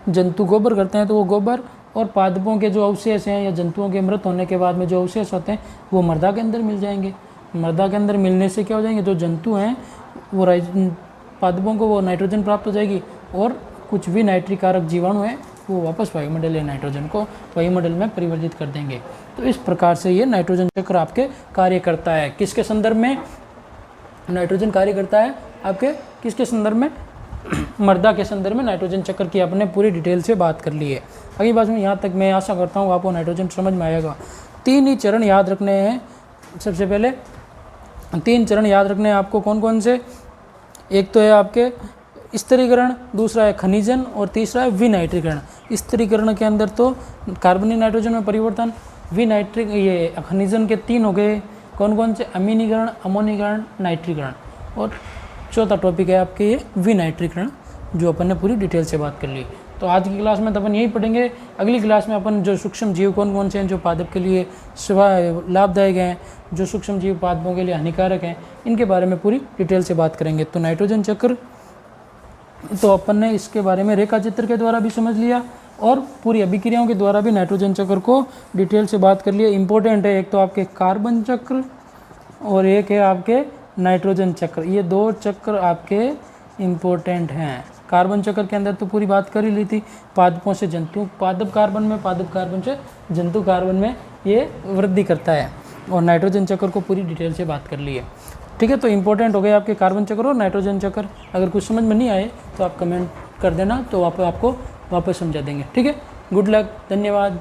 जंतु गोबर करते हैं, तो वो गोबर और पादपों के जो अवशेष हैं या जंतुओं के मृत होने के बाद में जो अवशेष होते हैं वो मृदा के अंदर मिल जाएंगे। मृदा के अंदर मिलने से क्या हो जाएंगे, जो जंतु हैं वो पादपों को वो नाइट्रोजन प्राप्त हो जाएगी और कुछ भी नाइट्रीकारक जीवाणु हैं वो वापस वायुमंडलीय नाइट्रोजन को वायुमंडल में परिवर्तित कर देंगे। तो इस प्रकार से ये नाइट्रोजन चक्र आपके कार्य करता है। किसके संदर्भ में नाइट्रोजन कार्य करता है, आपके किसके संदर्भ में, मृदा के संदर्भ में नाइट्रोजन चक्र की आपने पूरी डिटेल से बात कर ली है। अगली बात में यहाँ तक मैं आशा करता हूँ आपको नाइट्रोजन समझ में आएगा। 3 ही चरण याद रखने हैं। सबसे पहले 3 चरण याद रखने हैं आपको, कौन कौन से, एक तो है आपके स्थिरीकरण, दूसरा है खनिजन और तीसरा है विनाइट्रीकरण। स्थिरीकरण के अंदर तो कार्बनिक नाइट्रोजन में परिवर्तन, विनाइट्रिक ये खनिजन के 3 हो गए, कौन कौन से, अमीनीकरण, अमोनीकरण, नाइट्रीकरण। और चौथा टॉपिक है आपके ये विनाइट्रीकरण, जो अपन ने पूरी डिटेल से बात कर ली। तो आज की क्लास में तो अपन यही पढ़ेंगे। अगली क्लास में अपन जो सूक्ष्म जीव कौन कौन से हैं जो पादप के लिए लाभदायक हैं, जो सूक्ष्म जीव पादपों के लिए हानिकारक हैं, इनके बारे में पूरी डिटेल से बात करेंगे। तो नाइट्रोजन चक्र तो अपन ने इसके बारे में रेखा चित्र के द्वारा भी समझ लिया और पूरी अभिक्रियाओं के द्वारा भी नाइट्रोजन चक्र को डिटेल से बात कर लिए। इंपॉर्टेंट है, एक तो आपके कार्बन चक्र और एक है आपके नाइट्रोजन चक्र, ये दो चक्र आपके इम्पोर्टेंट हैं। कार्बन चक्र के अंदर तो पूरी बात कर ही ली थी, पादपों से जंतु, पादप कार्बन में, पादप कार्बन से जंतु कार्बन में ये वृद्धि करता है, और नाइट्रोजन चक्र को पूरी डिटेल से बात कर ली है। ठीक है, तो इंपॉर्टेंट हो गए आपके कार्बन चक्र और नाइट्रोजन चक्र। अगर कुछ समझ में नहीं आए तो आप कमेंट कर देना, तो आपको वापस समझा देंगे। ठीक है, गुड लक, धन्यवाद।